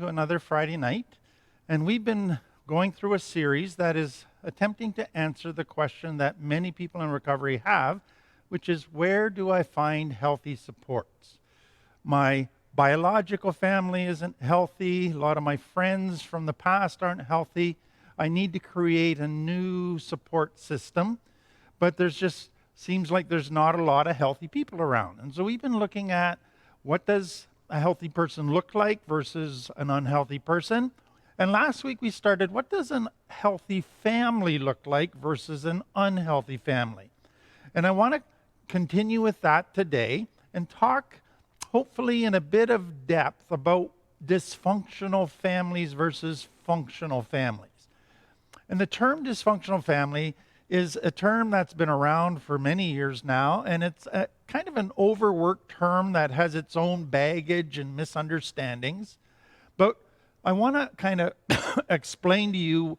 to another Friday night, and we've been going through a series that is attempting to answer the question that many people in recovery have, which is, where do I find healthy supports? My biological family isn't healthy. A lot of my friends from the past aren't healthy. I need to create a new support system, but seems like there's not a lot of healthy people around. And so we've been looking at, what does a healthy person look like versus an unhealthy person? And last week we started, what does a healthy family look like versus an unhealthy family? And I want to continue with that today and talk, hopefully in a bit of depth, about dysfunctional families versus functional families. And the term dysfunctional family is a term that's been around for many years now, and it's a kind of an overworked term that has its own baggage and misunderstandings. But I want to kind of explain to you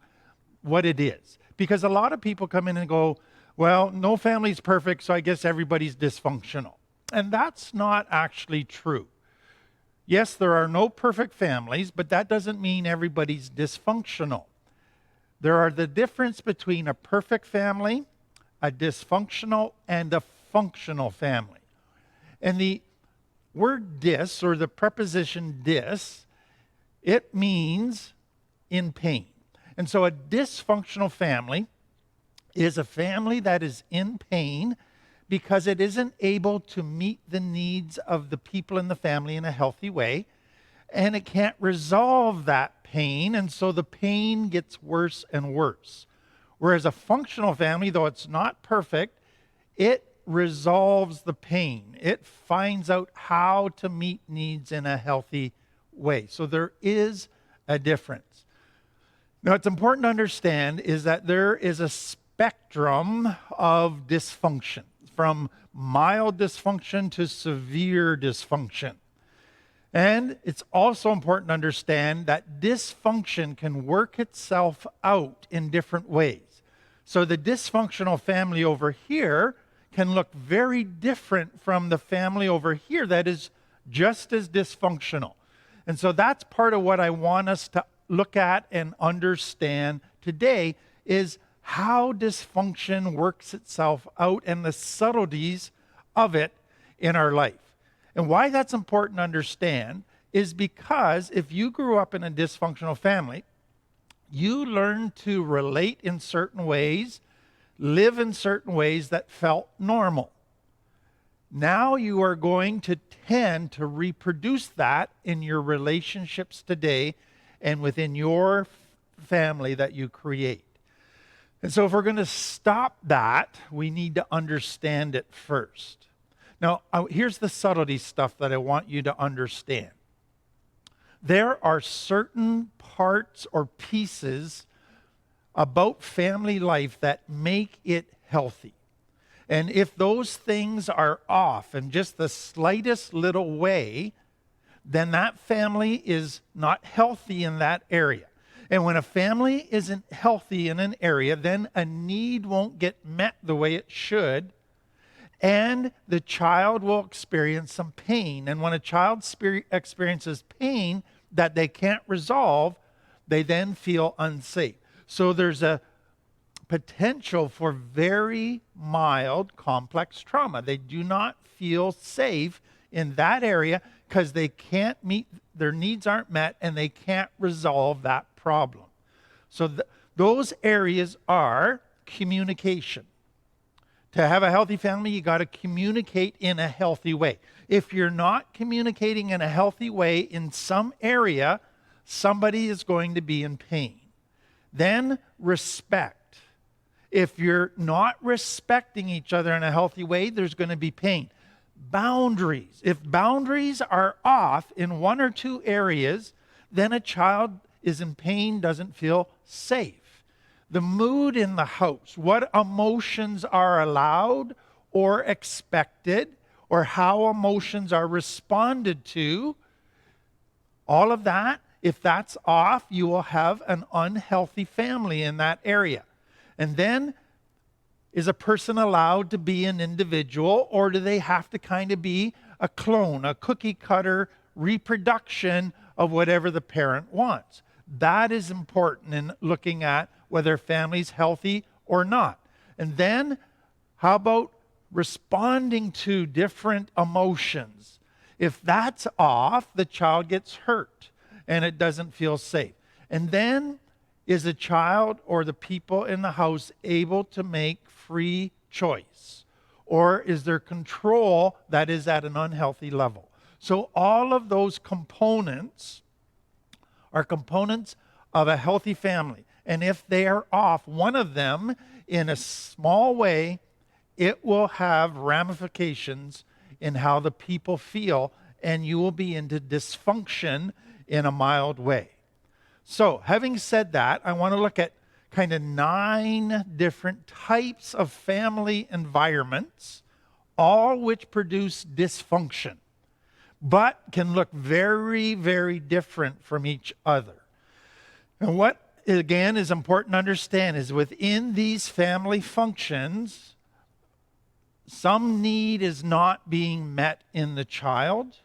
what it is. Because a lot of people come in and go, well, no family's perfect, so I guess everybody's dysfunctional. And that's not actually true. Yes, there are no perfect families, but that doesn't mean everybody's dysfunctional. There are the difference between a perfect family, a dysfunctional, and a functional family. And the word dys, or the preposition dys, it means in pain. And so a dysfunctional family is a family that is in pain because it isn't able to meet the needs of the people in the family in a healthy way, and it can't resolve that pain, and so the pain gets worse and worse. Whereas a functional family, though it's not perfect, it resolves the pain. It finds out how to meet needs in a healthy way. So there is a difference. Now, what's important to understand is that there is a spectrum of dysfunction, from mild dysfunction to severe dysfunction. And it's also important to understand that dysfunction can work itself out in different ways. So the dysfunctional family over here can look very different from the family over here that is just as dysfunctional. And so that's part of what I want us to look at and understand today, is how dysfunction works itself out and the subtleties of it in our life. And why that's important to understand is because if you grew up in a dysfunctional family, you learned to relate in certain ways, live in certain ways that felt normal. Now you are going to tend to reproduce that in your relationships today and within your family that you create. And so if we're going to stop that, we need to understand it first. Now, here's the subtlety stuff that I want you to understand. There are certain parts or pieces about family life that make it healthy. And if those things are off in just the slightest little way, then that family is not healthy in that area. And when a family isn't healthy in an area, then a need won't get met the way it should, and the child will experience some pain. And when a child experiences pain that they can't resolve, they then feel unsafe. So there's a potential for very mild, complex trauma. They do not feel safe in that area because they can't meet, their needs aren't met, and they can't resolve that problem. So those areas are communication. To have a healthy family, you got to communicate in a healthy way. If you're not communicating in a healthy way in some area, somebody is going to be in pain. Then respect. If you're not respecting each other in a healthy way, there's going to be pain. Boundaries. If boundaries are off in one or two areas, then a child is in pain, doesn't feel safe. The mood in the house, what emotions are allowed or expected, or how emotions are responded to, all of that, if that's off, you will have an unhealthy family in that area. And then, is a person allowed to be an individual, or do they have to kind of be a clone, a cookie cutter reproduction of whatever the parent wants. That is important in looking at whether family's healthy or not. And then, how about responding to different emotions? If that's off, the child gets hurt and it doesn't feel safe. And then, is the child or the people in the house able to make free choice? Or is there control that is at an unhealthy level? So all of those components are components of a healthy family. And if they are off, one of them, in a small way, it will have ramifications in how the people feel, and you will be into dysfunction in a mild way. So, having said that, I want to look at kind of 9 different types of family environments, all which produce dysfunction, but can look very, very different from each other. And what, again, is important to understand is within these family functions, some need is not being met in the child,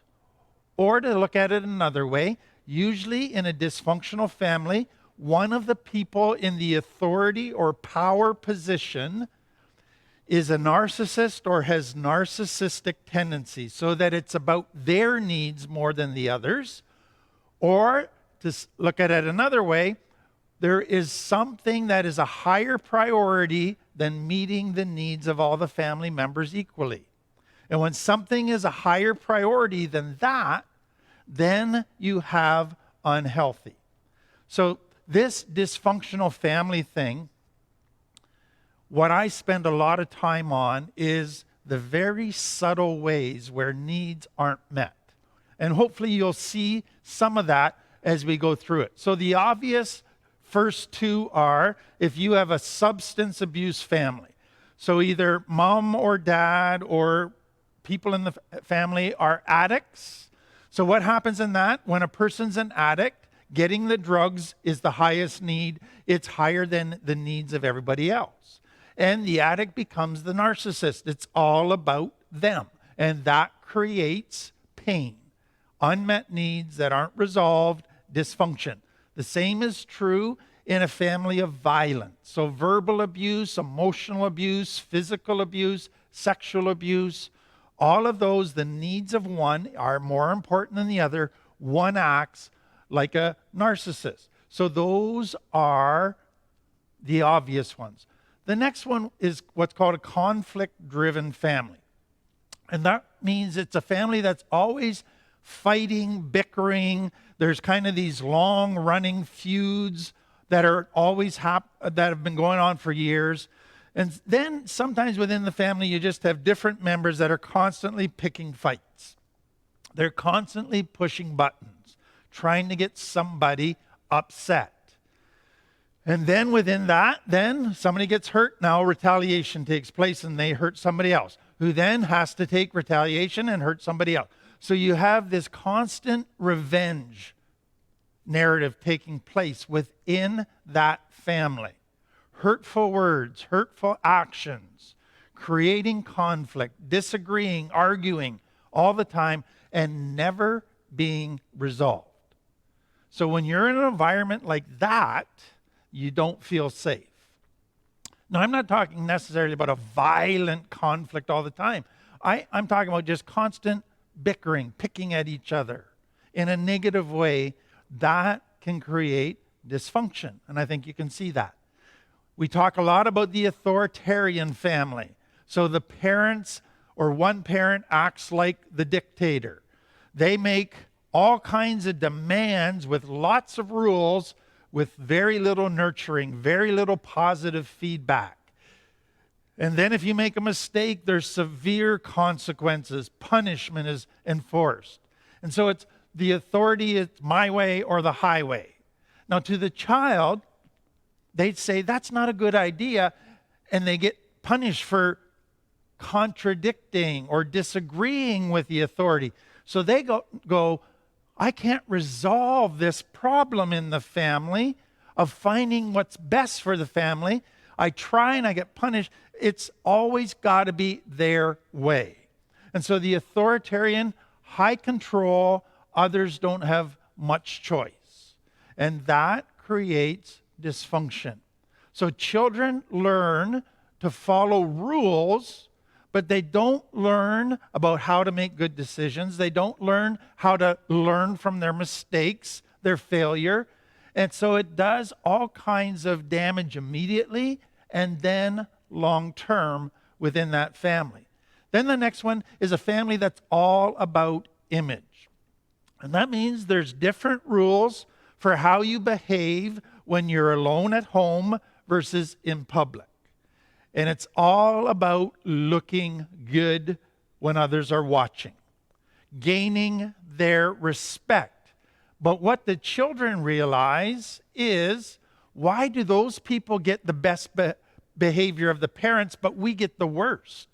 or to look at it another way, usually in a dysfunctional family, one of the people in the authority or power position is a narcissist or has narcissistic tendencies, so that it's about their needs more than the others. Or, to look at it another way, there is something that is a higher priority than meeting the needs of all the family members equally. And when something is a higher priority than that, then you have unhealthy. So this dysfunctional family thing, what I spend a lot of time on is the very subtle ways where needs aren't met. And hopefully you'll see some of that as we go through it. So the obvious first 2 are if you have a substance abuse family. So either mom or dad or people in the family are addicts. So what happens in that? When a person's an addict, getting the drugs is the highest need. It's higher than the needs of everybody else. And the addict becomes the narcissist. It's all about them. And that creates pain, unmet needs that aren't resolved, dysfunction. The same is true in a family of violence. So verbal abuse, emotional abuse, physical abuse, sexual abuse, all of those, the needs of one are more important than the other. One acts like a narcissist. So those are the obvious ones. The next one is what's called a conflict-driven family. And that means it's a family that's always fighting, bickering. There's kind of these long-running feuds that are always that have been going on for years. And then sometimes within the family, you just have different members that are constantly picking fights. They're constantly pushing buttons, trying to get somebody upset. And then within that, then somebody gets hurt. Now retaliation takes place and they hurt somebody else, who then has to take retaliation and hurt somebody else. So you have this constant revenge narrative taking place within that family. Hurtful words, hurtful actions, creating conflict, disagreeing, arguing all the time, and never being resolved. So when you're in an environment like that, you don't feel safe. Now, I'm not talking necessarily about a violent conflict all the time. I'm talking about just constant bickering, picking at each other in a negative way. That can create dysfunction, and I think you can see that. We talk a lot about the authoritarian family. So the parents or one parent acts like the dictator. They make all kinds of demands with lots of rules, with very little nurturing, very little positive feedback. And then if you make a mistake, there's severe consequences. Punishment is enforced. And so it's the authority, it's my way or the highway. Now to the child, they'd say, that's not a good idea, and they get punished for contradicting or disagreeing with the authority. So they go, I can't resolve this problem in the family of finding what's best for the family. I try and I get punished. It's always got to be their way. And so the authoritarian, high control, others don't have much choice. And that creates dysfunction. So children learn to follow rules, but they don't learn about how to make good decisions. They don't learn how to learn from their mistakes, their failure. And so it does all kinds of damage immediately and then long term within that family. Then the next one is a family that's all about image. And that means there's different rules for how you behave when you're alone at home versus in public. And it's all about looking good when others are watching, gaining their respect. But what the children realize is, why do those people get the best behavior of the parents, but we get the worst?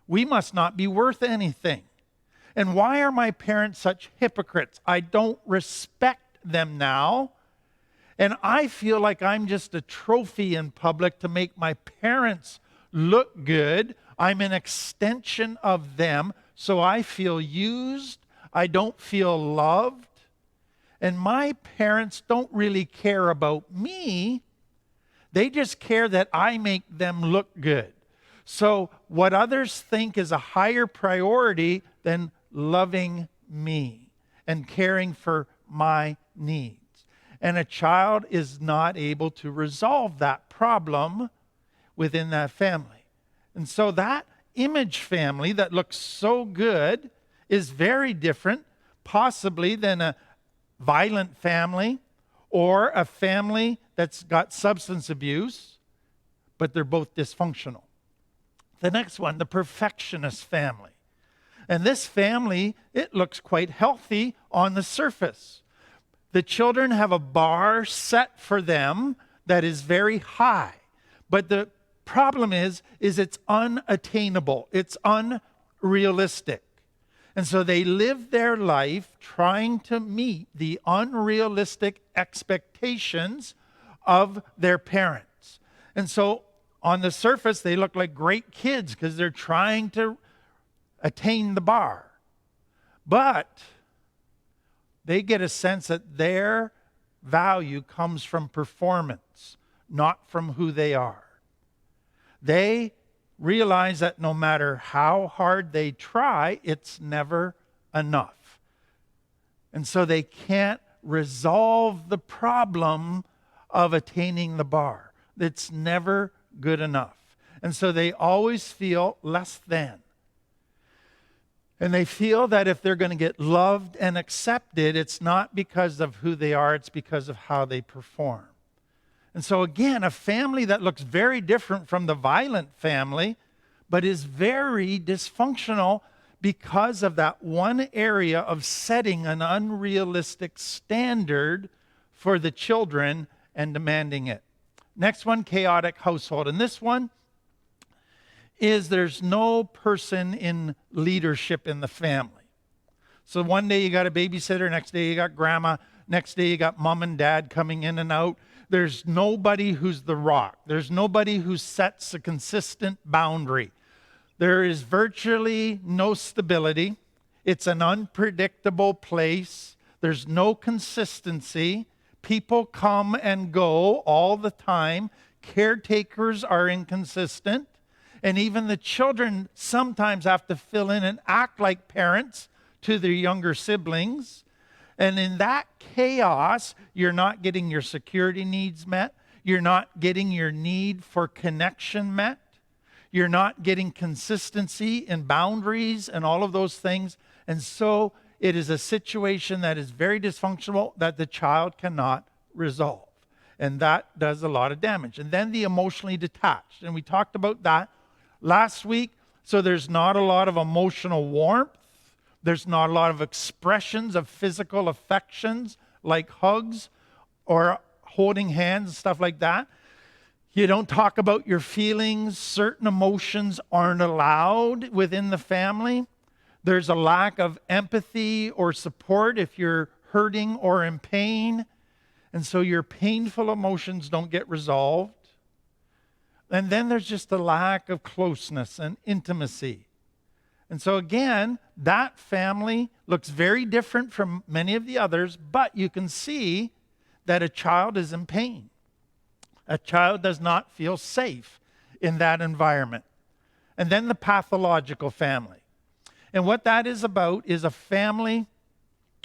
We must not be worth anything. And why are my parents such hypocrites? I don't respect them now. And I feel like I'm just a trophy in public to make my parents look good. I'm an extension of them, so I feel used. I don't feel loved. And my parents don't really care about me. They just care that I make them look good. So what others think is a higher priority than loving me and caring for my needs. And a child is not able to resolve that problem within that family. And so that image family that looks so good is very different, possibly, than a violent family or a family that's got substance abuse, but they're both dysfunctional. The next one, the perfectionist family. And this family, it looks quite healthy on the surface. The children have a bar set for them that is very high. But the problem is it's unattainable. It's unrealistic. And so they live their life trying to meet the unrealistic expectations of their parents. And so on the surface, they look like great kids because they're trying to attain the bar. But they get a sense that their value comes from performance, not from who they are. They realize that no matter how hard they try, it's never enough. And so they can't resolve the problem of attaining the bar. It's never good enough. And so they always feel less than. And they feel that if they're going to get loved and accepted, it's not because of who they are, it's because of how they perform. And so again, a family that looks very different from the violent family, but is very dysfunctional because of that one area of setting an unrealistic standard for the children and demanding it. Next one, chaotic household. And this one is there's no person in leadership in the family. So one day you got a babysitter, next day you got grandma, next day you got mom and dad coming in and out. There's nobody who's the rock. There's nobody who sets a consistent boundary. There is virtually no stability. It's an unpredictable place. There's no consistency. People come and go all the time. Caretakers are inconsistent. And even the children sometimes have to fill in and act like parents to their younger siblings. And in that chaos, you're not getting your security needs met. You're not getting your need for connection met. You're not getting consistency in boundaries and all of those things. And so it is a situation that is very dysfunctional that the child cannot resolve. And that does a lot of damage. And then the emotionally detached. And we talked about that last week. So there's not a lot of emotional warmth. There's not a lot of expressions of physical affections like hugs or holding hands and stuff like that. You don't talk about your feelings. Certain emotions aren't allowed within the family. There's a lack of empathy or support if you're hurting or in pain. And so your painful emotions don't get resolved. And then there's just a lack of closeness and intimacy. And so again, that family looks very different from many of the others, but you can see that a child is in pain. A child does not feel safe in that environment. And then the pathological family. And what that is about is a family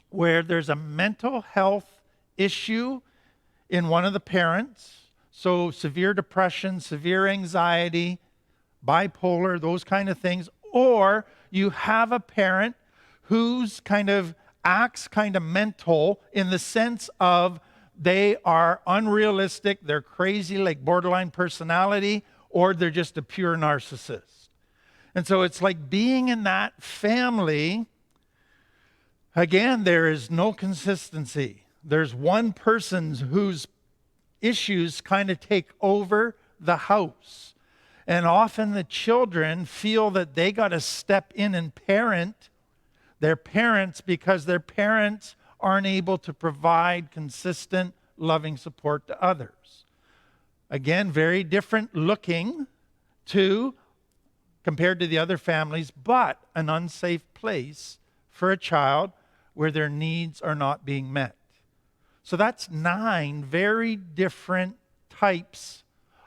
where there's a mental health issue in one of the parents. So severe depression, severe anxiety, bipolar, those kind of things. Or you have a parent who's kind of acts kind of mental in the sense of they are unrealistic, they're crazy, like borderline personality, or they're just a pure narcissist. And so it's like being in that family. Again, there is no consistency. There's one person whose issues kind of take over the house. And often the children feel that they got to step in and parent their parents because their parents aren't able to provide consistent, loving support to others. Again, very different looking compared to the other families, but an unsafe place for a child where their needs are not being met. So that's 9 very different types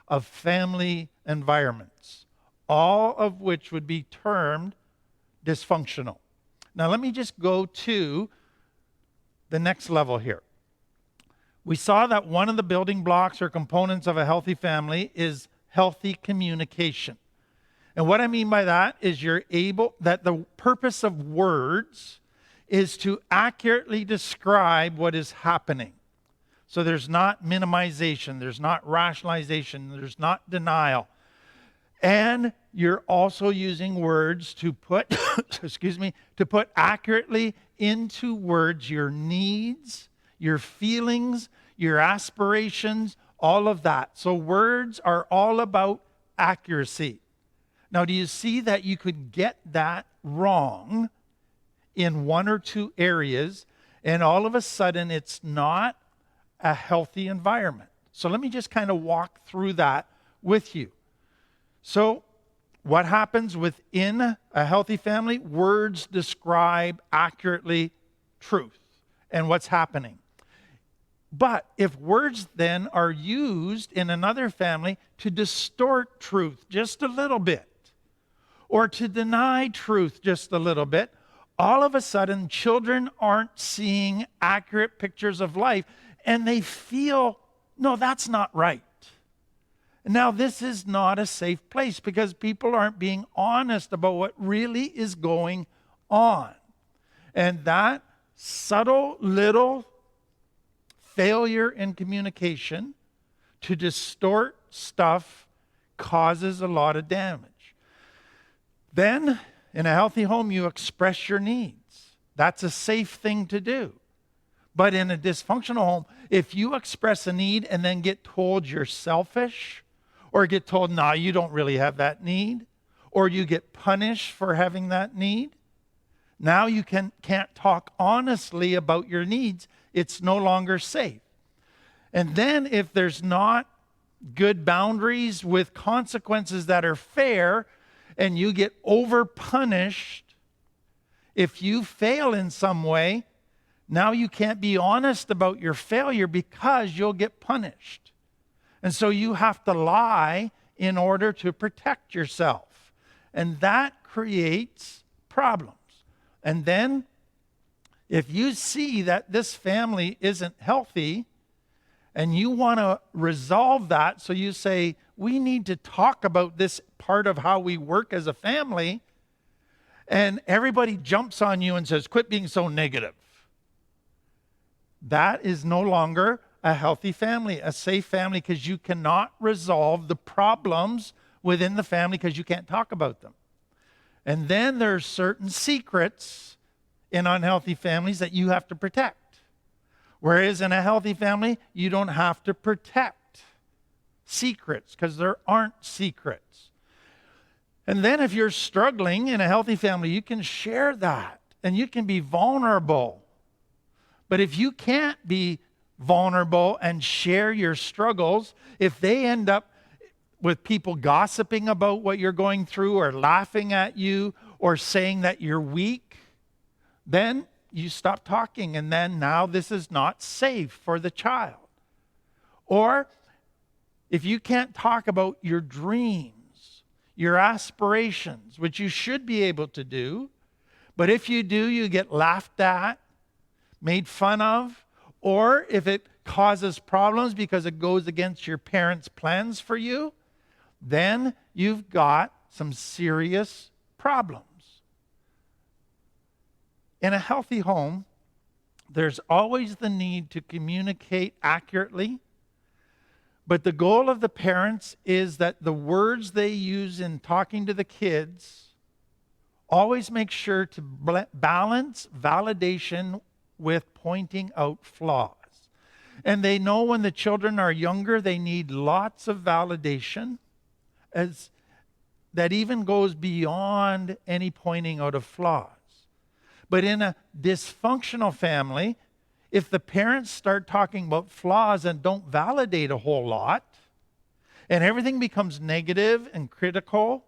of family environments, all of which would be termed dysfunctional. Now let me just go to the next level here. We saw that one of the building blocks or components of a healthy family is healthy communication. And what I mean by that is that the purpose of words is to accurately describe what is happening. So there's not minimization, there's not rationalization, there's not denial. And you're also using words to put, to put accurately into words your needs, your feelings, your aspirations, all of that. So words are all about accuracy. Now, do you see that you could get that wrong in 1 or 2 areas, and all of a sudden it's not a healthy environment? So let me just kind of walk through that with you. So what happens within a healthy family? Words describe accurately truth and what's happening. But if words then are used in another family to distort truth just a little bit, or to deny truth just a little bit, all of a sudden children aren't seeing accurate pictures of life, and they feel, no, that's not right. Now, this is not a safe place because people aren't being honest about what really is going on. And that subtle little failure in communication to distort stuff causes a lot of damage. Then, in a healthy home, you express your needs. That's a safe thing to do. But in a dysfunctional home, if you express a need and then get told you're selfish, or get told, no, you don't really have that need, or you get punished for having that need, now you can't talk honestly about your needs. It's no longer safe. And then if there's not good boundaries with consequences that are fair, and you get over-punished, if you fail in some way, now you can't be honest about your failure because you'll get punished. And so you have to lie in order to protect yourself. And that creates problems. And then, if you see that this family isn't healthy, and you want to resolve that, so you say, we need to talk about this part of how we work as a family, and everybody jumps on you and says, quit being so negative. That is no longer a healthy family, a safe family, because you cannot resolve the problems within the family because you can't talk about them. And then there's certain secrets in unhealthy families that you have to protect. Whereas in a healthy family, you don't have to protect secrets because there aren't secrets. And then if you're struggling in a healthy family, you can share that and you can be vulnerable. But if you can't be vulnerable and share your struggles, if they end up with people gossiping about what you're going through or laughing at you or saying that you're weak, then you stop talking, and then now this is not safe for the child. Or if you can't talk about your dreams, your aspirations, which you should be able to do, but if you do, you get laughed at, made fun of, or if it causes problems because it goes against your parents' plans for you, then you've got some serious problems. In a healthy home, there's always the need to communicate accurately, but the goal of the parents is that the words they use in talking to the kids always make sure to balance validation with pointing out flaws. And they know when the children are younger, they need lots of validation as that even goes beyond any pointing out of flaws. But in a dysfunctional family, if the parents start talking about flaws and don't validate a whole lot, and everything becomes negative and critical,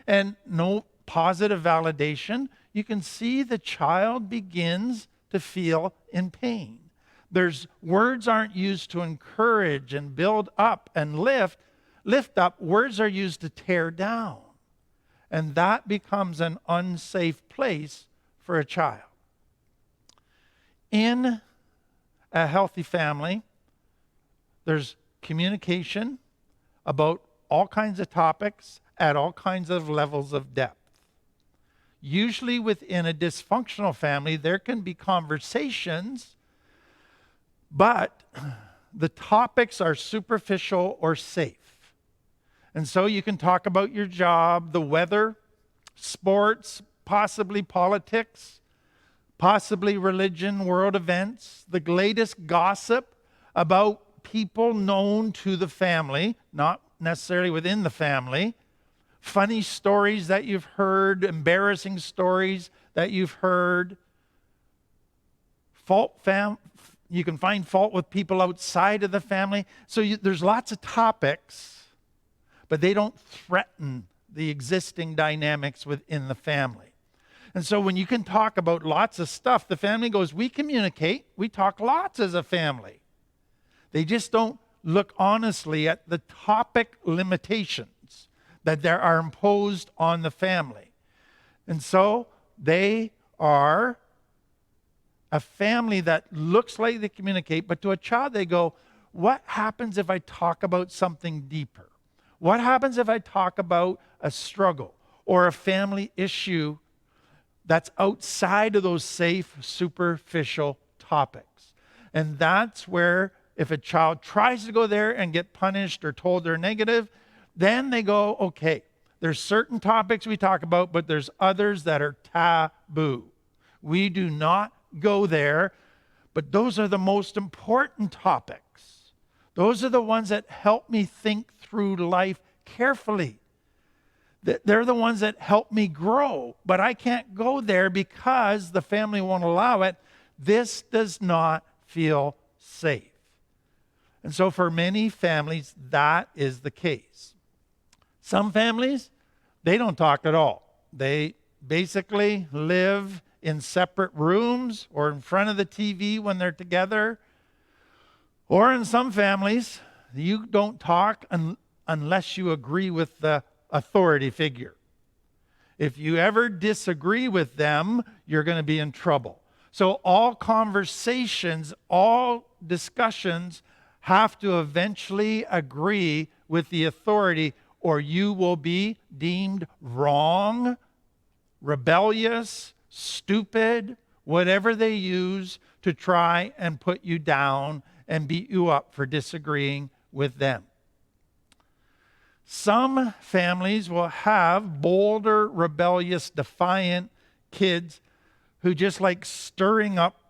and no positive validation, you can see the child begins to feel in pain. Words aren't used to encourage and build up and lift up. Words are used to tear down. And that becomes an unsafe place for a child. In a healthy family, there's communication about all kinds of topics at all kinds of levels of depth. Usually within a dysfunctional family, there can be conversations, but the topics are superficial or safe. And so you can talk about your job, the weather, sports, possibly politics, possibly religion, world events, the latest gossip about people known to the family, not necessarily within the family, funny stories that you've heard, embarrassing stories that you've heard. You can find fault with people outside of the family. So there's lots of topics, but they don't threaten the existing dynamics within the family. And so when you can talk about lots of stuff, the family goes, we communicate, we talk lots as a family. They just don't look honestly at the topic limitations that there are imposed on the family. And so they are a family that looks like they communicate, but to a child they go, what happens if I talk about something deeper? What happens if I talk about a struggle or a family issue that's outside of those safe, superficial topics? And that's where if a child tries to go there and get punished or told they're negative, then they go, okay, there's certain topics we talk about, but there's others that are taboo. We do not go there, but those are the most important topics. Those are the ones that help me think through life carefully. They're the ones that help me grow, but I can't go there because the family won't allow it. This does not feel safe. And so for many families, that is the case. Some families, they don't talk at all. They basically live in separate rooms or in front of the TV when they're together. Or in some families, you don't talk unless you agree with the authority figure. If you ever disagree with them, you're going to be in trouble. So all conversations, all discussions have to eventually agree with the authority, or you will be deemed wrong, rebellious, stupid, whatever they use to try and put you down and beat you up for disagreeing with them. Some families will have bolder, rebellious, defiant kids who just like stirring up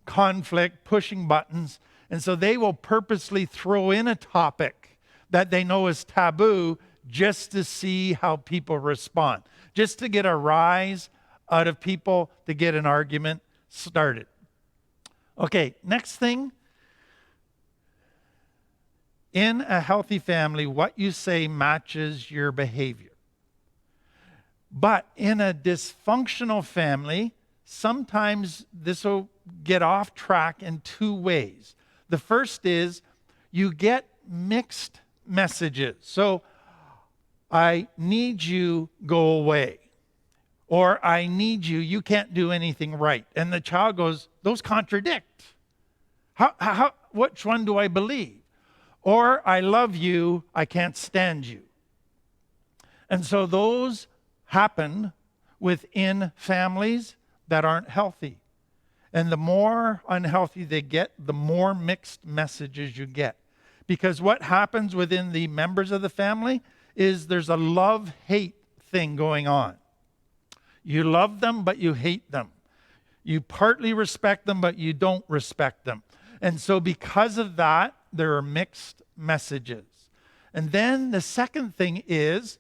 conflict, pushing buttons, and so they will purposely throw in a topic that they know is taboo just to see how people respond, just to get a rise out of people, to get an argument started. Okay, next thing. In a healthy family, what you say matches your behavior. But in a dysfunctional family, sometimes this will get off track in two ways. The first is you get mixed messages. So, I need you, go away. Or I need you, you can't do anything right. And the child goes, those contradict. Which one do I believe? Or I love you, I can't stand you. And so those happen within families that aren't healthy. And the more unhealthy they get, the more mixed messages you get. Because what happens within the members of the family is there's a love-hate thing going on. You love them, but you hate them. You partly respect them, but you don't respect them. And so because of that, there are mixed messages. And then the second thing is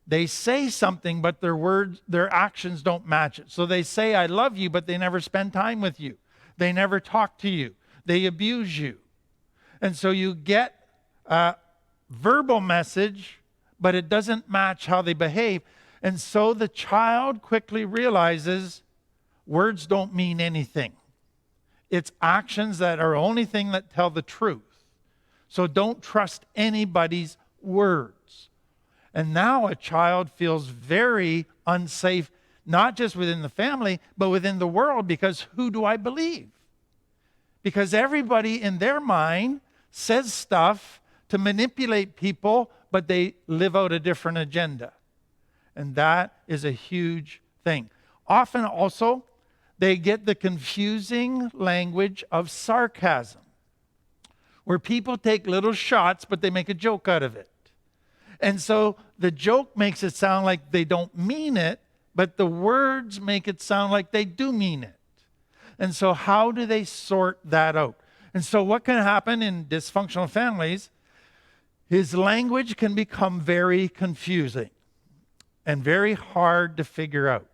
they say something, but their words, their actions don't match it. So they say, I love you, but they never spend time with you. They never talk to you. They abuse you. And so you get a verbal message, but it doesn't match how they behave. And so the child quickly realizes words don't mean anything. It's actions that are the only thing that tell the truth. So don't trust anybody's words. And now a child feels very unsafe, not just within the family, but within the world, because who do I believe? Because everybody in their mind says stuff to manipulate people, but they live out a different agenda. And that is a huge thing. Often also, they get the confusing language of sarcasm, where people take little shots, but they make a joke out of it. And so the joke makes it sound like they don't mean it, but the words make it sound like they do mean it. And so how do they sort that out? And so what can happen in dysfunctional families is language can become very confusing and very hard to figure out.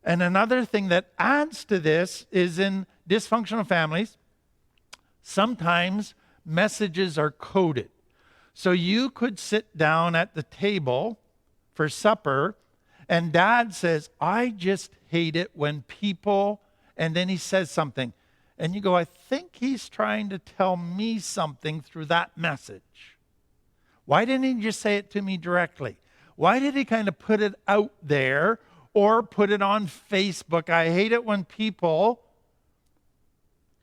And another thing that adds to this is in dysfunctional families, sometimes messages are coded. So you could sit down at the table for supper and dad says, I just hate it when people, and then he says something. And you go, I think he's trying to tell me something through that message. Why didn't he just say it to me directly? Why did he kind of put it out there or put it on Facebook? I hate it when people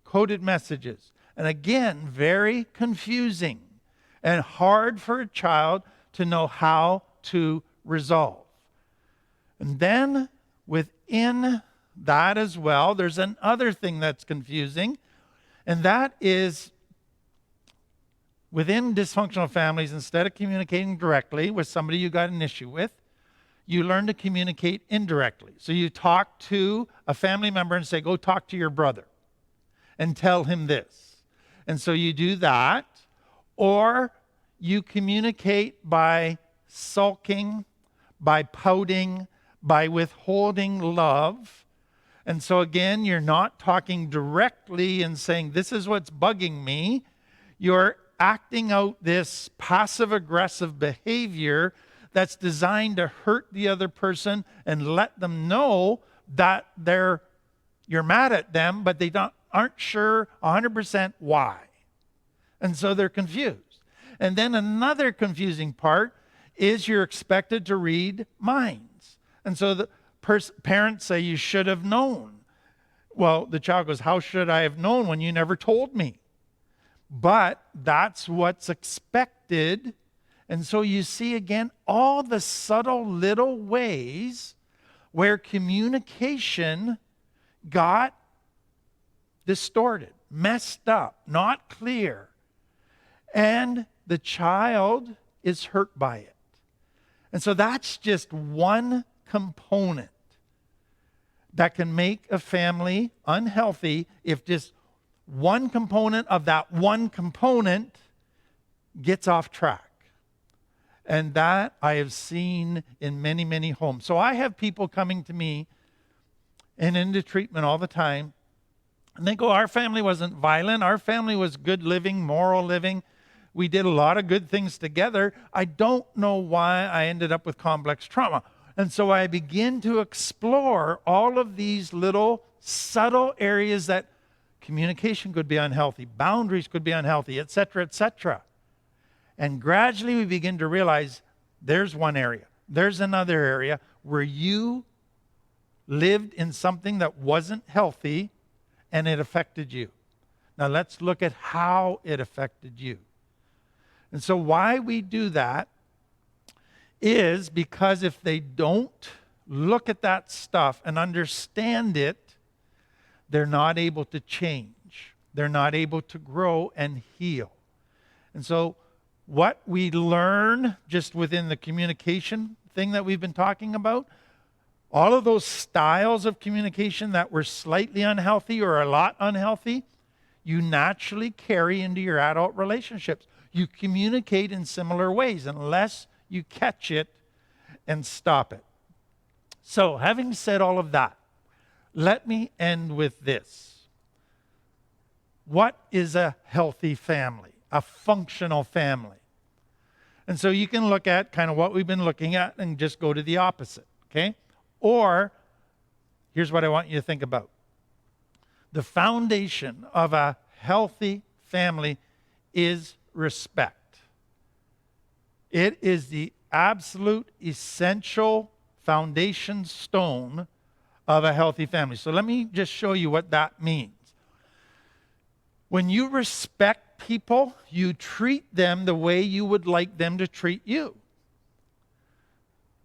coded messages. And again, very confusing and hard for a child to know how to resolve. And then within that as well, there's another thing that's confusing, and that is within dysfunctional families, instead of communicating directly with somebody you got an issue with, you learn to communicate indirectly. So you talk to a family member and say, go talk to your brother and tell him this. And so you do that, or you communicate by sulking, by pouting, by withholding love. And so again, you're not talking directly and saying, this is what's bugging me. You're acting out this passive-aggressive behavior that's designed to hurt the other person and let them know that you're mad at them, but they aren't sure 100% why. And so they're confused. And then another confusing part is you're expected to read minds. And so the parents say, you should have known. Well, the child goes, how should I have known when you never told me? But that's what's expected. And so you see again all the subtle little ways where communication got distorted, messed up, not clear. And the child is hurt by it. And so that's just one component that can make a family unhealthy if just one component of that one component gets off track. And that I have seen in many, many homes. So I have people coming to me and into treatment all the time. And they go, our family wasn't violent. Our family was good living, moral living. We did a lot of good things together. I don't know why I ended up with complex trauma. And so I begin to explore all of these little subtle areas that communication could be unhealthy, boundaries could be unhealthy, etc., etc. And gradually we begin to realize there's one area, there's another area where you lived in something that wasn't healthy and it affected you. Now let's look at how it affected you. And so why we do that is because if they don't look at that stuff and understand it, they're not able to change. They're not able to grow and heal. And so what we learn just within the communication thing that we've been talking about, all of those styles of communication that were slightly unhealthy or a lot unhealthy, you naturally carry into your adult relationships. You communicate in similar ways unless you catch it and stop it. So, having said all of that, let me end with this. What is a healthy family? A functional family? And so you can look at kind of what we've been looking at and just go to the opposite, okay? Or, here's what I want you to think about. The foundation of a healthy family is respect. It is the absolute essential foundation stone of a healthy family. So let me just show you what that means. When you respect people, you treat them the way you would like them to treat you.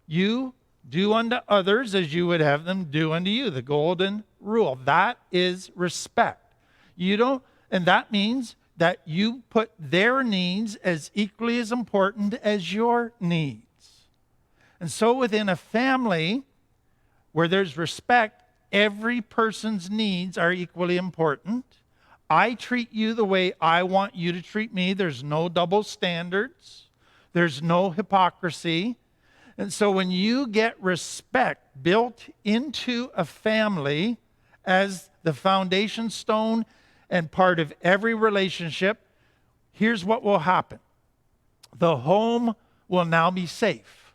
You do unto others as you would have them do unto you. The golden rule. That is respect. And that means that you put their needs as equally as important as your needs. And so within a family where there's respect, every person's needs are equally important. I treat you the way I want you to treat me. There's no double standards. There's no hypocrisy. And so when you get respect built into a family as the foundation stone and part of every relationship, here's what will happen. The home will now be safe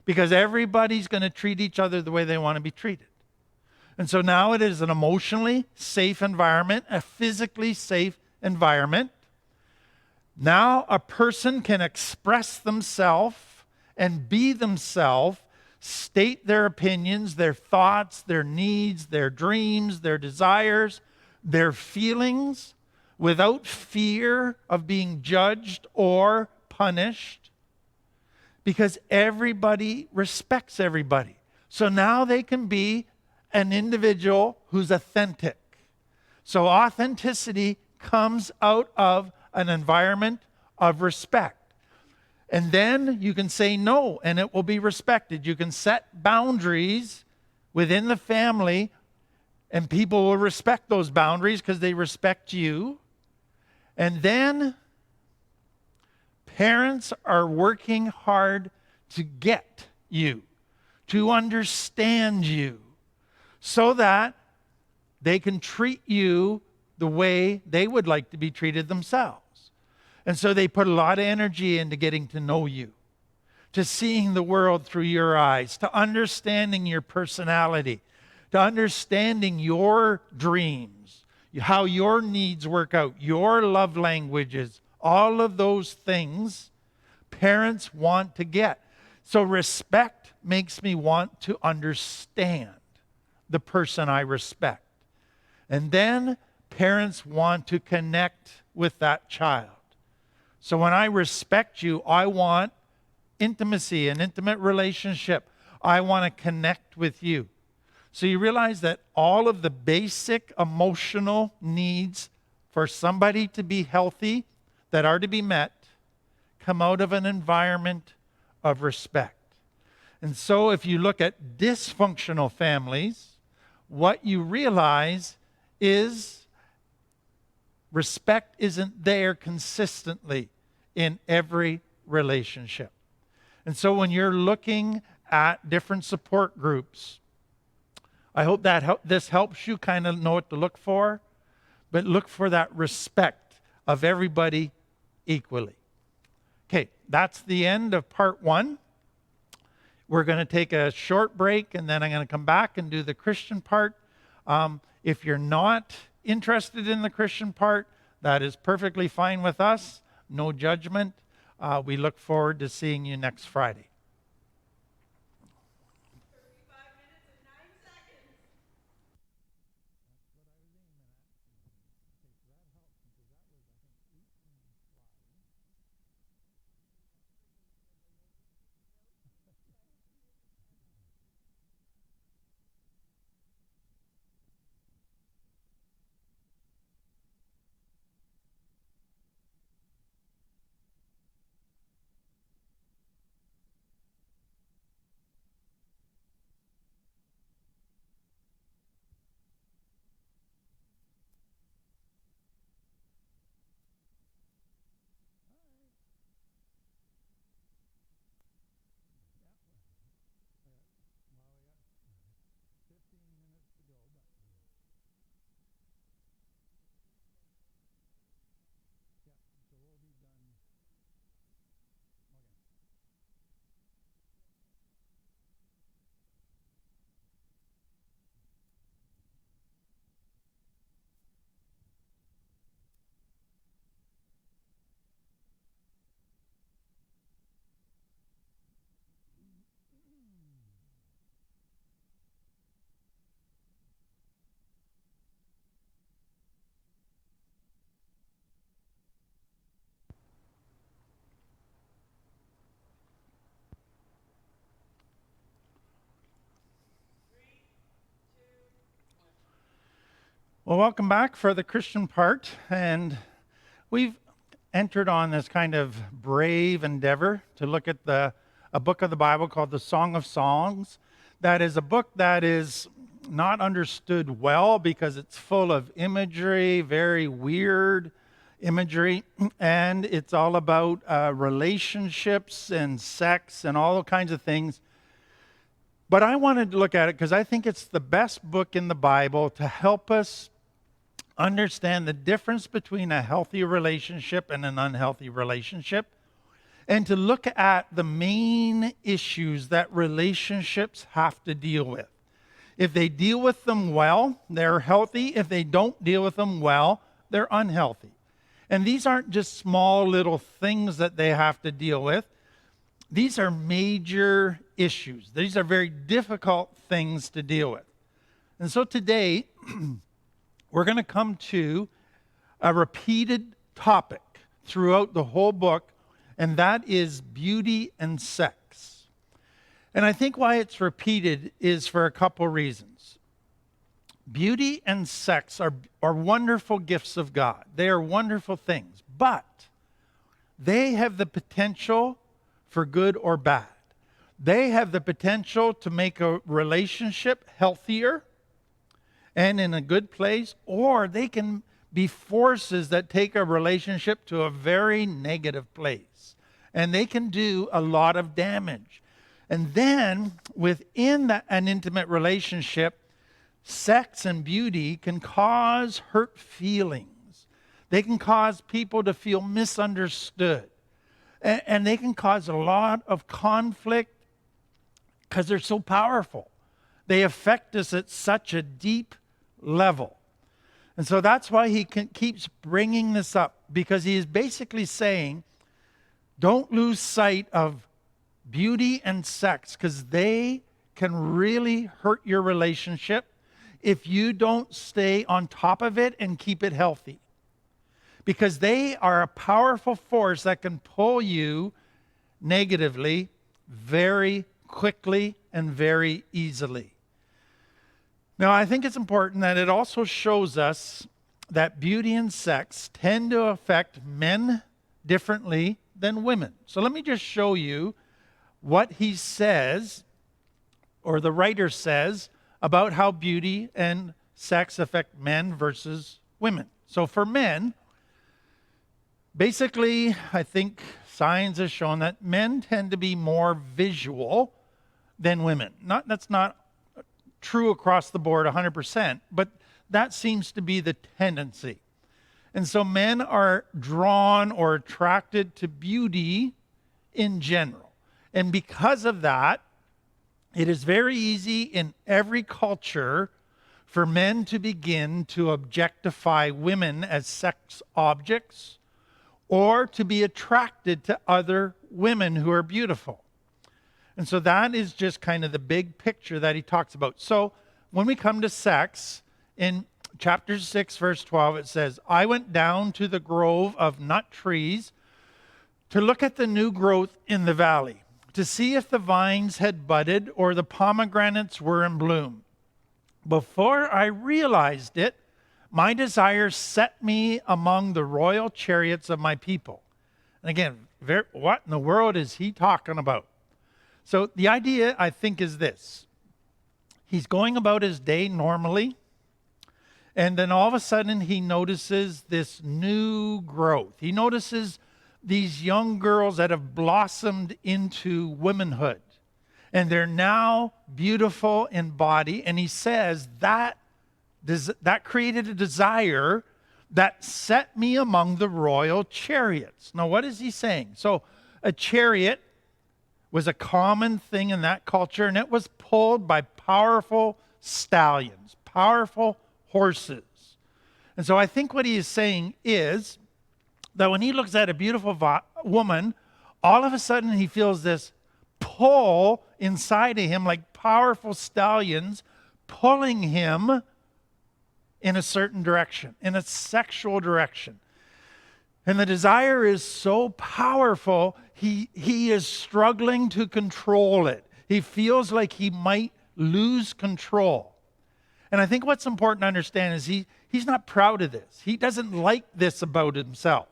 because everybody's going to treat each other the way they want to be treated. And so now it is an emotionally safe environment, a physically safe environment. Now a person can express themselves and be themselves, state their opinions, their thoughts, their needs, their dreams, their desires, their feelings without fear of being judged or punished because everybody respects everybody. So now they can be an individual who's authentic. So authenticity comes out of an environment of respect. And then you can say no, and it will be respected. You can set boundaries within the family, and people will respect those boundaries because they respect you. And then parents are working hard to get you, to understand you, so that they can treat you the way they would like to be treated themselves. And so they put a lot of energy into getting to know you, to seeing the world through your eyes, to understanding your personality, to understanding your dreams, how your needs work out, your love languages, all of those things parents want to get. So respect makes me want to understand the person I respect. And then parents want to connect with that child. So when I respect you, I want intimacy, an intimate relationship. I want to connect with you. So you realize that all of the basic emotional needs for somebody to be healthy that are to be met come out of an environment of respect. And so if you look at dysfunctional families, what you realize is respect isn't there consistently in every relationship. And so when you're looking at different support groups, I hope that this helps you kind of know what to look for, but look for that respect of everybody equally. Okay, that's the end of part 1. We're going to take a short break, and then I'm going to come back and do the Christian part. If you're not interested in the Christian part, that is perfectly fine with us. No judgment. We look forward to seeing you next Friday. 35 minutes and 9 seconds. Well, welcome back for the Christian part. And we've entered on this kind of brave endeavor to look at a book of the Bible called the Song of Songs. That is a book that is not understood well because it's full of imagery, very weird imagery, and it's all about relationships and sex and all kinds of things. But I wanted to look at it because I think it's the best book in the Bible to help us understand the difference between a healthy relationship and an unhealthy relationship, and to look at the main issues that relationships have to deal with. If they deal with them well, they're healthy. If they don't deal with them well, they're unhealthy. And these aren't just small little things that they have to deal with. These are major issues. These are very difficult things to deal with. And so today, we're going to come to a repeated topic throughout the whole book, and that is beauty and sex. And I think why it's repeated is for a couple reasons. Beauty and sex are wonderful gifts of God. They are wonderful things, but they have the potential for good or bad. They have the potential to make a relationship healthier and in a good place, or they can be forces that take a relationship to a very negative place. And they can do a lot of damage. And then within an intimate relationship, sex and beauty can cause hurt feelings. They can cause people to feel misunderstood. And they can cause a lot of conflict because they're so powerful. They affect us at such a deep level. And so that's why he keeps bringing this up, because he is basically saying, don't lose sight of beauty and sex, because they can really hurt your relationship if you don't stay on top of it and keep it healthy. Because they are a powerful force that can pull you negatively very quickly and very easily. Now, I think it's important that it also shows us that beauty and sex tend to affect men differently than women. So let me just show you what he says, or the writer says, about how beauty and sex affect men versus women. So for men, basically, I think science has shown that men tend to be more visual than women. That's not true across the board 100%, but that seems to be the tendency. And so men are drawn or attracted to beauty in general. And because of that, It is very easy in every culture for men to begin to objectify women as sex objects or to be attracted to other women who are beautiful. And so that is just kind of the big picture that he talks about. So when we come to sex, in chapter 6, verse 12, it says, I went down to the grove of nut trees to look at the new growth in the valley, to see if the vines had budded or the pomegranates were in bloom. Before I realized it, my desire set me among the royal chariots of my people. And again, what in the world is he talking about? So the idea, I think, is this. He's going about his day normally, and then all of a sudden he notices this new growth. He notices these young girls that have blossomed into womanhood. And they're now beautiful in body. And he says that created a desire that set me among the royal chariots. Now, what is he saying? So a chariot was a common thing in that culture, and it was pulled by powerful stallions, powerful horses. And so I think what he is saying is that when he looks at a beautiful woman, all of a sudden he feels this pull inside of him, like powerful stallions pulling him in a certain direction, in a sexual direction. And the desire is so powerful, he is struggling to control it. He feels like he might lose control. And I think what's important to understand is he's not proud of this. He doesn't like this about himself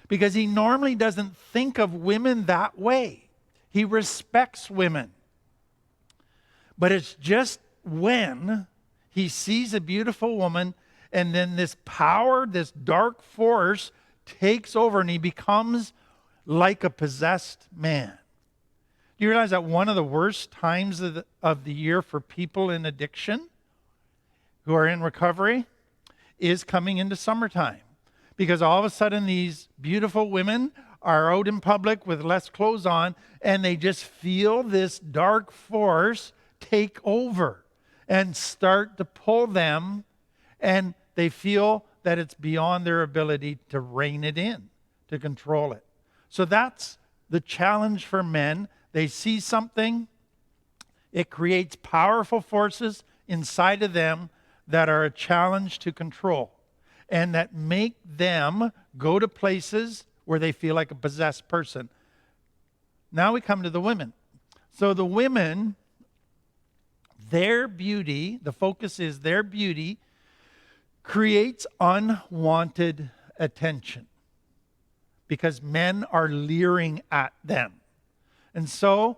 because he normally doesn't think of women that way. He respects women. But it's just when he sees a beautiful woman and then this power, this dark force takes over and he becomes like a possessed man. Do you realize that one of the worst times of the year for people in addiction who are in recovery is coming into summertime? Because all of a sudden these beautiful women are out in public with less clothes on and they just feel this dark force take over and start to pull them, and they feel that it's beyond their ability to rein it in, to control it. So that's the challenge for men. They see something, it creates powerful forces inside of them that are a challenge to control and that make them go to places where they feel like a possessed person. Now we come to the women. So the women, their beauty, the focus is their beauty, creates unwanted attention because men are leering at them. And so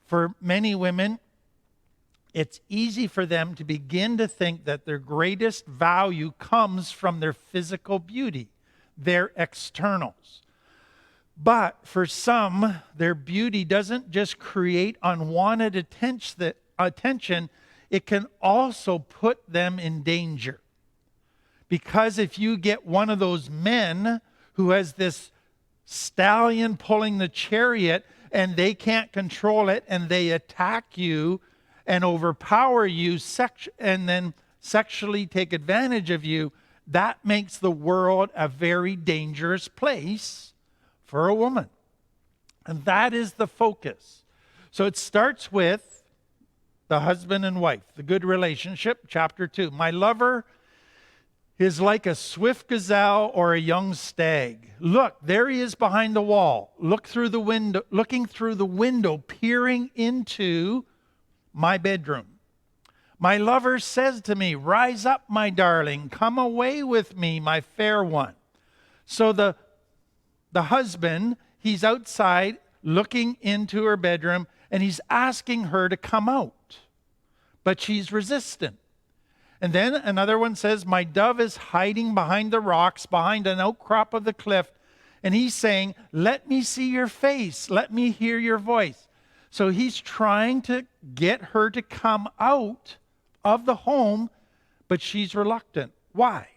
for many women, it's easy for them to begin to think that their greatest value comes from their physical beauty, their externals. But for some, their beauty doesn't just create unwanted attention, it can also put them in danger. Because if you get one of those men who has this stallion pulling the chariot and they can't control it and they attack you and overpower you and then sexually take advantage of you, that makes the world a very dangerous place for a woman. And that is the focus. So it starts with the husband and wife, the good relationship, chapter 2. My lover is like a swift gazelle or a young stag. Look, there he is behind the wall, looking through the window, peering into my bedroom. My lover says to me, rise up, my darling, come away with me, my fair one. So the husband, he's outside looking into her bedroom and he's asking her to come out, but she's resistant. And then another one says, my dove is hiding behind the rocks, behind an outcrop of the cliff. And he's saying, let me see your face. Let me hear your voice. So he's trying to get her to come out of the home, but she's reluctant. Why?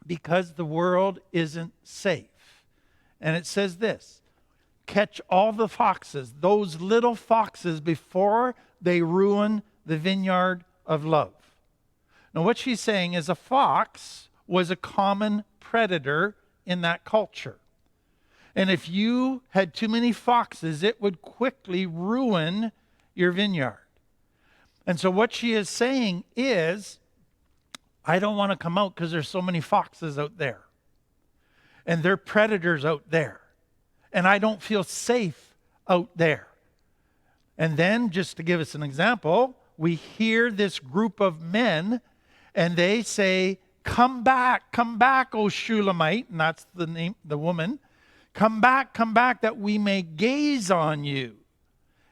Because the world isn't safe. And it says this, catch all the foxes, those little foxes, before they ruin the vineyard of love. Now, what she's saying is a fox was a common predator in that culture. And if you had too many foxes, it would quickly ruin your vineyard. And so what she is saying is, I don't want to come out because there's so many foxes out there. And they're predators out there. And I don't feel safe out there. And then, just to give us an example, we hear this group of men, and they say, come back, O Shulamite, and that's the name, the woman. Come back, that we may gaze on you.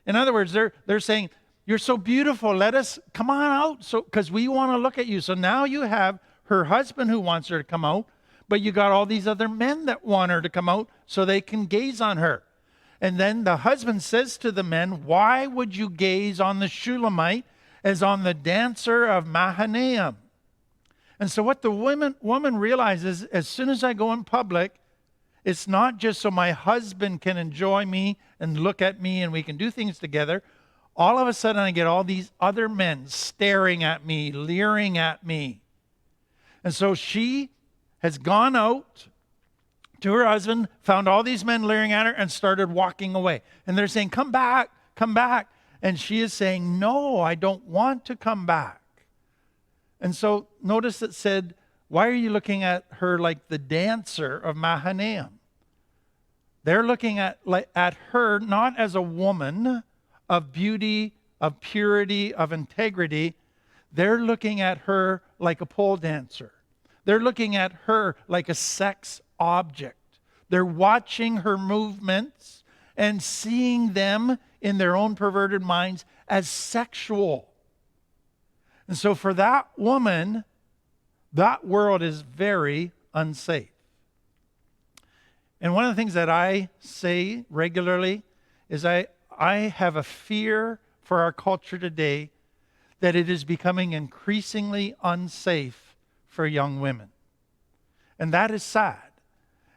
In other words, they're saying, you're so beautiful, let us, come on out, because we want to look at you. So now you have her husband who wants her to come out, but you got all these other men that want her to come out so they can gaze on her. And then the husband says to the men, why would you gaze on the Shulamite as on the dancer of Mahanaim? And so what the woman realizes, as soon as I go in public, it's not just so my husband can enjoy me and look at me and we can do things together. All of a sudden I get all these other men staring at me, leering at me. And so she has gone out to her husband, found all these men leering at her, and started walking away. And they're saying, come back, come back. And she is saying, no, I don't want to come back. And so notice it said, why are you looking at her like the dancer of Mahanaim? They're looking at her not as a woman of beauty, of purity, of integrity. They're looking at her like a pole dancer. They're looking at her like a sex object. They're watching her movements and seeing them in their own perverted minds as sexual. And so for that woman, that world is very unsafe. And one of the things that I say regularly is I have a fear for our culture today that it is becoming increasingly unsafe for young women. And that is sad.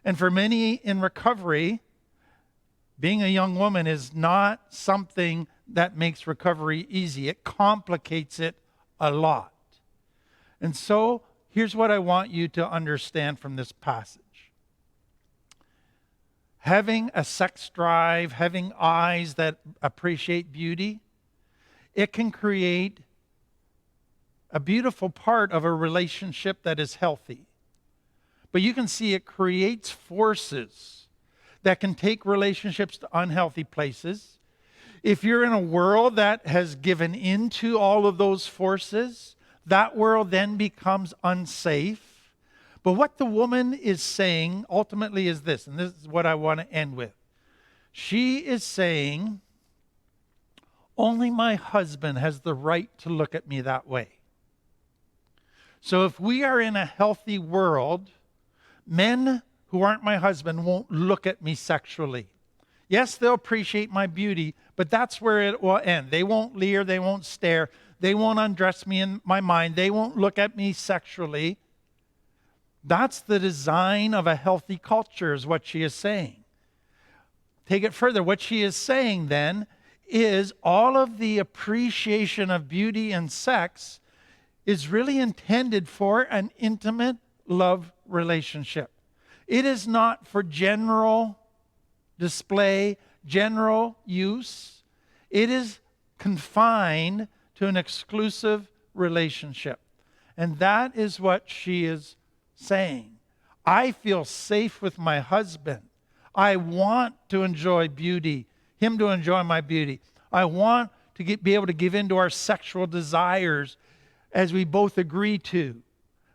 And for many in recovery, being a young woman is not something that makes recovery easy. It complicates it a lot. And so, here's what I want you to understand from this passage. Having a sex drive, having eyes that appreciate beauty, it can create a beautiful part of a relationship that is healthy. But you can see it creates forces that can take relationships to unhealthy places. If you're in a world that has given into all of those forces, that world then becomes unsafe. But what the woman is saying ultimately is this, and this is what I want to end with. She is saying, only my husband has the right to look at me that way. So if we are in a healthy world, men who aren't my husband won't look at me sexually. Yes, they'll appreciate my beauty, but that's where it will end. They won't leer, they won't stare, they won't undress me in my mind, they won't look at me sexually. That's the design of a healthy culture, is what she is saying. Take it further. What she is saying then is all of the appreciation of beauty and sex is really intended for an intimate love relationship. It is not for general display, general use. It is confined to an exclusive relationship. And that is what she is saying. I feel safe with my husband. I want to enjoy beauty, him to enjoy my beauty. I want to be able to give in to our sexual desires as we both agree to.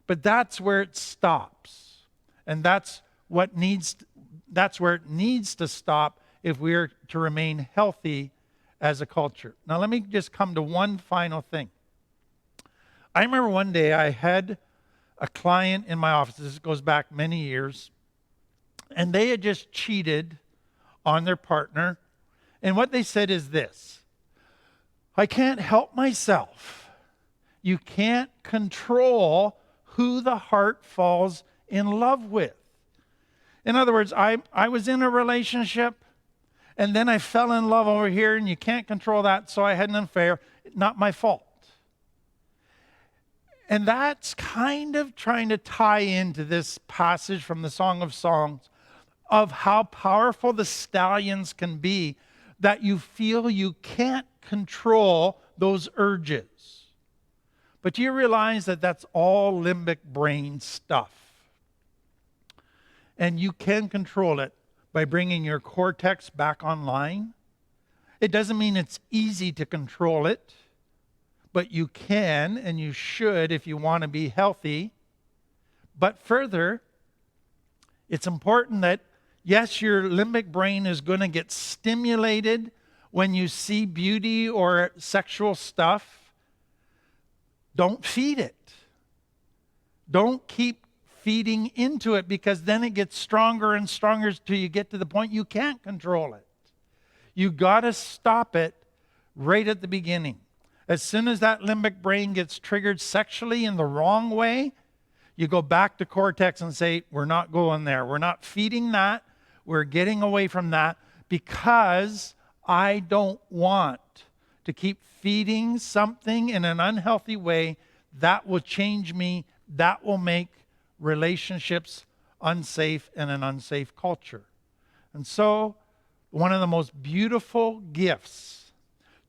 But that's where it stops. And that's where it needs to stop if we are to remain healthy as a culture. Now let me just come to one final thing. I remember one day I had a client in my office. This goes back many years. And they had just cheated on their partner. And what they said is this: I can't help myself. You can't control who the heart falls in love with. In other words, I was in a relationship, And then I fell in love over here, and you can't control that, so I had an affair. Not my fault. And that's kind of trying to tie into this passage from the Song of Songs of how powerful the stallions can be, that you feel you can't control those urges. But you realize that that's all limbic brain stuff. And you can control it by bringing your cortex back online. It doesn't mean it's easy to control it, but you can and you should if you want to be healthy. But further, it's important that, yes, your limbic brain is going to get stimulated when you see beauty or sexual stuff. Don't feed it. Don't keep feeding into it, because then it gets stronger and stronger till you get to the point you can't control it. You got to stop it right at the beginning. As soon as that limbic brain gets triggered sexually in the wrong way, you go back to cortex and say, we're not going there. We're not feeding that. We're getting away from that, because I don't want to keep feeding something in an unhealthy way that will change me, that will make relationships unsafe in an unsafe culture. And so, one of the most beautiful gifts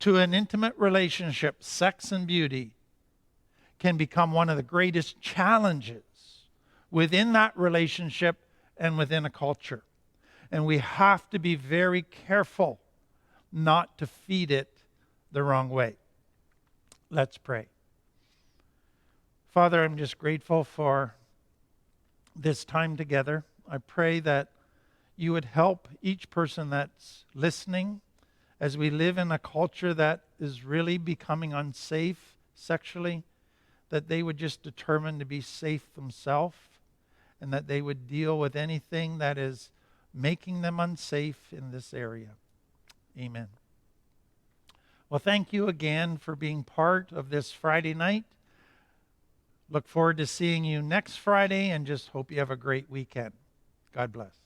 to an intimate relationship, sex and beauty, can become one of the greatest challenges within that relationship and within a culture. And we have to be very careful not to feed it the wrong way. Let's pray. Father, I'm just grateful for this time together. I pray that you would help each person that's listening as we live in a culture that is really becoming unsafe sexually, that they would just determine to be safe themselves, and that they would deal with anything that is making them unsafe in this area. Amen. Well, thank you again for being part of this Friday night. Look forward to seeing you next Friday, and just hope you have a great weekend. God bless.